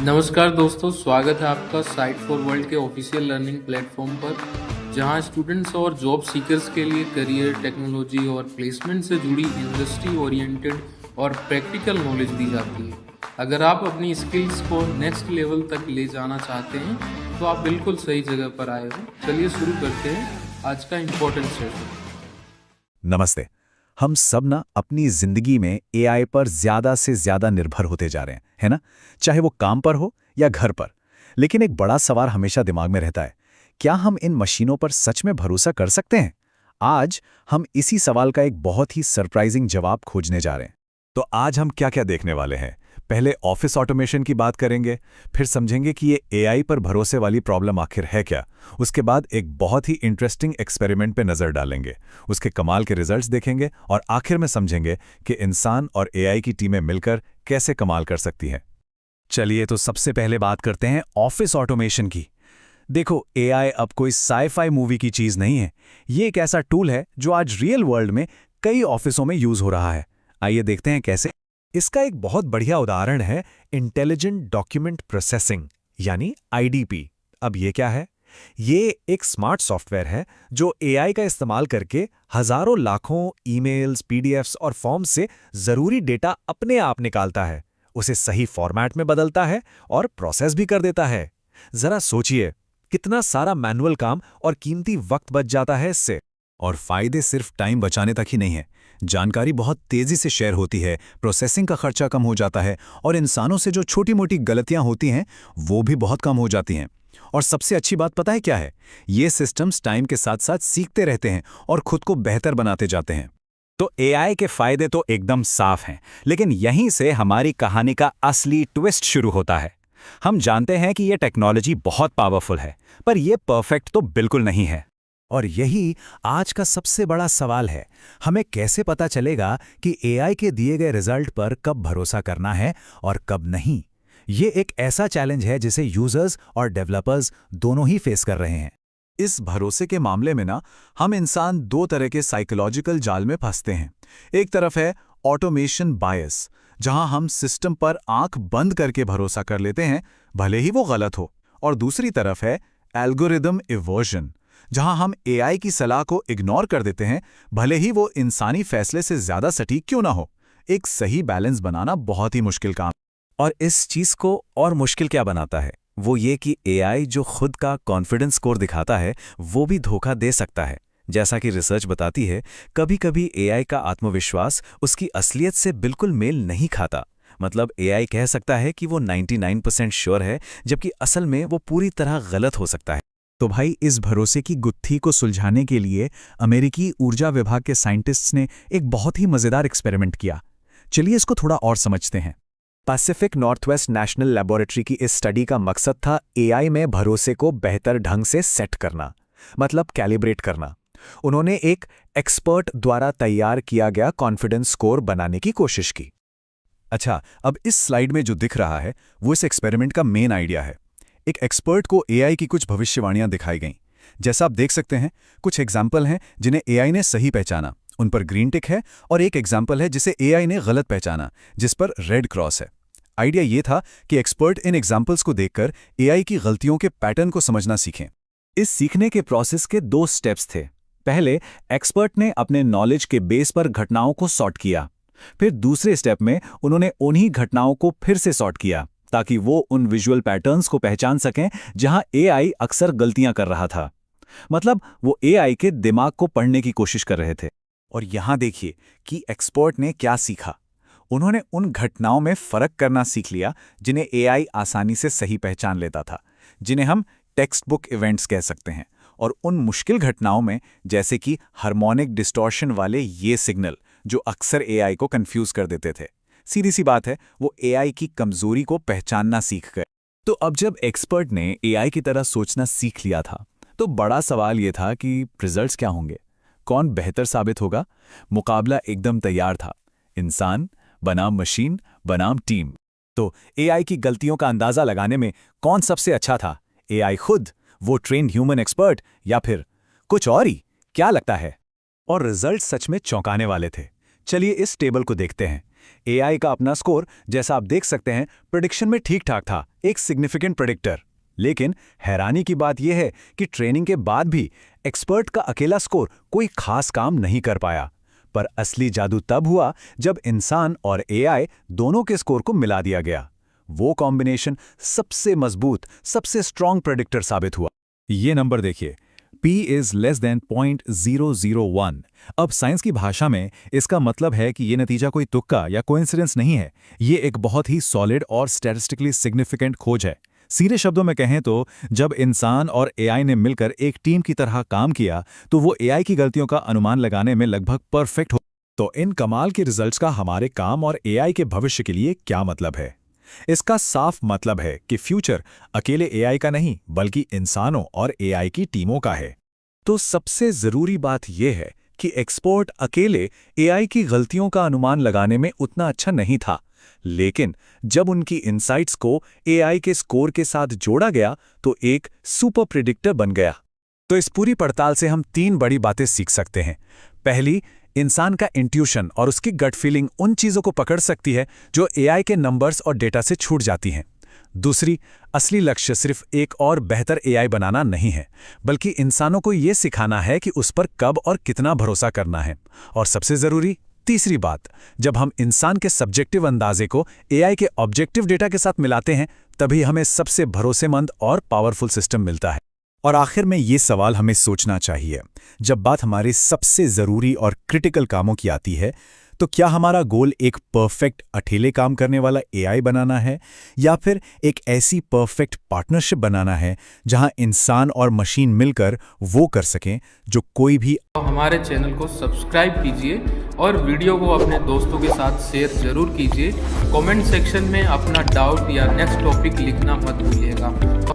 नमस्कार दोस्तों, स्वागत है आपका साइट फॉर वर्ल्ड के ऑफिशियल लर्निंग प्लेटफॉर्म पर, जहां स्टूडेंट्स और जॉब सीकर्स के लिए करियर, टेक्नोलॉजी और प्लेसमेंट से जुड़ी इंडस्ट्री ओरिएंटेड और प्रैक्टिकल नॉलेज दी जाती है। अगर आप अपनी स्किल्स को नेक्स्ट लेवल तक ले जाना चाहते हैं तो आप बिल्कुल सही जगह पर आए हो। चलिए शुरू करते हैं आज का इम्पोर्टेंट सेशन। नमस्ते। हम सब ना अपनी जिंदगी में एआई पर ज्यादा से ज्यादा निर्भर होते जा रहे हैं, है ना? चाहे वो काम पर हो या घर पर। लेकिन एक बड़ा सवाल हमेशा दिमाग में रहता है, क्या हम इन मशीनों पर सच में भरोसा कर सकते हैं? आज हम इसी सवाल का एक बहुत ही सरप्राइजिंग जवाब खोजने जा रहे हैं। तो आज हम क्या क्या देखने वाले हैं? पहले ऑफिस ऑटोमेशन की बात करेंगे, फिर समझेंगे कि ये एआई पर भरोसे वाली प्रॉब्लम आखिर है क्या। उसके बाद एक बहुत ही इंटरेस्टिंग एक्सपेरिमेंट पे नजर डालेंगे, उसके कमाल के रिजल्ट्स देखेंगे और आखिर में समझेंगे कि इंसान और एआई की टीमें मिलकर कैसे कमाल कर सकती हैं। चलिए तो सबसे पहले बात करते हैं ऑफिस ऑटोमेशन की। देखो, एआई अब कोई साई-फाई मूवी की चीज नहीं है। ये एक ऐसा टूल है जो आज रियल वर्ल्ड में कई ऑफिसों में यूज हो रहा है। आइए देखते हैं कैसे। इसका एक बहुत बढ़िया उदाहरण है इंटेलिजेंट डॉक्यूमेंट प्रोसेसिंग, यानी आईडीपी। अब ये क्या है? ये एक स्मार्ट सॉफ्टवेयर है जो एआई का इस्तेमाल करके हजारों लाखों ईमेल्स, पीडीएफ्स और फॉर्म्स से जरूरी डेटा अपने आप निकालता है, उसे सही फॉर्मेट में बदलता है और प्रोसेस भी कर देता है। जरा सोचिए, कितना सारा मैनुअल काम और कीमती वक्त बच जाता है इससे। और फायदे सिर्फ टाइम बचाने तक ही नहीं है, जानकारी बहुत तेजी से शेयर होती है, प्रोसेसिंग का खर्चा कम हो जाता है और इंसानों से जो छोटी मोटी गलतियां होती हैं वो भी बहुत कम हो जाती हैं। और सबसे अच्छी बात पता है क्या है? ये सिस्टम्स टाइम के साथ साथ सीखते रहते हैं और खुद को बेहतर बनाते जाते हैं। तो एआई के फायदे तो एकदम साफ हैं, लेकिन यहीं से हमारी कहानी का असली ट्विस्ट शुरू होता है। हम जानते हैं कि यह टेक्नोलॉजी बहुत पावरफुल है, पर यह परफेक्ट तो बिल्कुल नहीं है। और यही आज का सबसे बड़ा सवाल है, हमें कैसे पता चलेगा कि एआई के दिए गए रिजल्ट पर कब भरोसा करना है और कब नहीं। ये एक ऐसा चैलेंज है जिसे यूजर्स और डेवलपर्स दोनों ही फेस कर रहे हैं। इस भरोसे के मामले में ना, हम इंसान दो तरह के साइकोलॉजिकल जाल में फंसते हैं। एक तरफ है ऑटोमेशन बायस, जहां हम सिस्टम पर आंख बंद करके भरोसा कर लेते हैं, भले ही वो गलत हो। और दूसरी तरफ है एल्गोरिदम इवर्जन, जहां हम एआई की सलाह को इग्नोर कर देते हैं, भले ही वो इंसानी फैसले से ज्यादा सटीक क्यों ना हो। एक सही बैलेंस बनाना बहुत ही मुश्किल काम। और इस चीज को और मुश्किल क्या बनाता है, वो ये कि एआई जो खुद का कॉन्फिडेंस स्कोर दिखाता है, वो भी धोखा दे सकता है। जैसा कि रिसर्च बताती है, कभी-कभी एआई का आत्मविश्वास उसकी असलियत से बिल्कुल मेल नहीं खाता। मतलब एआई कह सकता है कि वो 99% श्योर है, जबकि असल में वो पूरी तरह गलत हो सकता है। तो भाई, इस भरोसे की गुत्थी को सुलझाने के लिए अमेरिकी ऊर्जा विभाग के साइंटिस्ट्स ने एक बहुत ही मजेदार एक्सपेरिमेंट किया। चलिए इसको थोड़ा और समझते हैं। पैसिफिक नॉर्थवेस्ट नेशनल लैबोरेटरी की इस स्टडी का मकसद था एआई में भरोसे को बेहतर ढंग से सेट करना, मतलब कैलिब्रेट करना। उन्होंने एक एक्सपर्ट द्वारा तैयार किया गया कॉन्फिडेंस स्कोर बनाने की कोशिश की। अच्छा, अब इस स्लाइड में जो दिख रहा है वो इस एक्सपेरिमेंट का मेन आइडिया है। एक एक्सपर्ट को एआई की कुछ भविष्यवाणियां दिखाई गईं। जैसा आप देख सकते हैं, कुछ एग्जाम्पल हैं जिन्हें एआई ने सही पहचाना, उन पर ग्रीन टिक है, और एक एग्जाम्पल है जिसे एआई ने गलत पहचाना, जिस पर रेड क्रॉस है। आइडिया ये था कि एक्सपर्ट इन एग्जाम्पल्स को देखकर एआई की गलतियों के पैटर्न को समझना सीखें। इस सीखने के प्रोसेस के दो स्टेप्स थे। पहले, एक्सपर्ट ने अपने नॉलेज के बेस पर घटनाओं को सॉर्ट किया। फिर दूसरे स्टेप में उन्होंने उन्हीं घटनाओं को फिर से सॉर्ट किया, ताकि वो उन विजुअल पैटर्न्स को पहचान सकें जहां एआई अक्सर गलतियां कर रहा था। मतलब वो एआई के दिमाग को पढ़ने की कोशिश कर रहे थे। और यहां देखिए कि एक्सपर्ट ने क्या सीखा। उन्होंने उन घटनाओं में फर्क करना सीख लिया जिन्हें एआई आसानी से सही पहचान लेता था, जिन्हें हम टेक्स्ट बुक इवेंट्स कह सकते हैं, और उन मुश्किल घटनाओं में, जैसे कि हार्मोनिक डिस्टॉर्शन वाले ये सिग्नल जो अक्सर एआई को कंफ्यूज कर देते थे। सीधी सी बात है, वो एआई की कमजोरी को पहचानना सीख गए। तो अब जब एक्सपर्ट ने एआई की तरह सोचना सीख लिया था, तो बड़ा सवाल ये था कि रिजल्ट्स क्या होंगे, कौन बेहतर साबित होगा। मुकाबला एकदम तैयार था, इंसान बनाम मशीन बनाम टीम। तो एआई की गलतियों का अंदाजा लगाने में कौन सबसे अच्छा था, एआई खुद, वो ट्रेन्ड ह्यूमन एक्सपर्ट, या फिर कुछ और ही? क्या लगता है? और रिजल्ट सच में चौंकाने वाले थे। चलिए इस टेबल को देखते हैं। एआई का अपना स्कोर, जैसा आप देख सकते हैं, प्रेडिक्शन में ठीक ठाक था, एक सिग्निफिकेंट प्रेडिक्टर। लेकिन हैरानी की बात यह है कि ट्रेनिंग के बाद भी एक्सपर्ट का अकेला स्कोर कोई खास काम नहीं कर पाया। पर असली जादू तब हुआ जब इंसान और एआई दोनों के स्कोर को मिला दिया गया। वो कॉम्बिनेशन सबसे मजबूत, सबसे स्ट्रॉन्ग प्रेडिक्टर साबित हुआ। ये नंबर देखिए, P is less than 0.001। अब साइंस की भाषा में इसका मतलब है कि ये नतीजा कोई तुक्का या कोइंसिडेंस नहीं है। ये एक बहुत ही सॉलिड और स्टैटिस्टिकली सिग्निफिकेंट खोज है। सीधे शब्दों में कहें तो जब इंसान और एआई ने मिलकर एक टीम की तरह काम किया तो वो एआई की गलतियों का अनुमान लगाने में लगभग परफेक्ट हो। तो इन कमाल के रिजल्ट्स का हमारे काम और एआई के भविष्य के लिए क्या मतलब है? इसका साफ मतलब है कि फ्यूचर अकेले एआई का नहीं, बल्कि इंसानों और एआई की टीमों का है। तो सबसे जरूरी बात यह है कि एक्सपर्ट अकेले एआई की गलतियों का अनुमान लगाने में उतना अच्छा नहीं था, लेकिन जब उनकी इनसाइट्स को एआई के स्कोर के साथ जोड़ा गया तो एक सुपर प्रेडिक्टर बन गया। तो इस पूरी पड़ताल से हम 3 बड़ी बातें सीख सकते हैं। पहली, इंसान का इंट्यूशन और उसकी गट फीलिंग उन चीज़ों को पकड़ सकती है जो एआई के नंबर्स और डेटा से छूट जाती हैं। दूसरी, असली लक्ष्य सिर्फ एक और बेहतर एआई बनाना नहीं है, बल्कि इंसानों को ये सिखाना है कि उस पर कब और कितना भरोसा करना है। और सबसे ज़रूरी तीसरी बात, जब हम इंसान के सब्जेक्टिव अंदाजे को एआई के ऑब्जेक्टिव डेटा के साथ मिलाते हैं, तभी हमें सबसे भरोसेमंद और पावरफुल सिस्टम मिलता है। और आखिर में ये सवाल हमें सोचना चाहिए, जब बात हमारे सबसे ज़रूरी और क्रिटिकल कामों की आती है, तो क्या हमारा गोल एक परफेक्ट अकेले काम करने वाला एआई बनाना है, या फिर एक ऐसी परफेक्ट पार्टनरशिप बनाना है जहां इंसान और मशीन मिलकर वो कर सकें जो कोई भी। हमारे चैनल को सब्सक्राइब कीजिए और वीडियो को अपने दोस्तों के साथ शेयर जरूर कीजिए। कमेंट सेक्शन में अपना डाउट या नेक्स्ट टॉपिक लिखना मत भूलिएगा।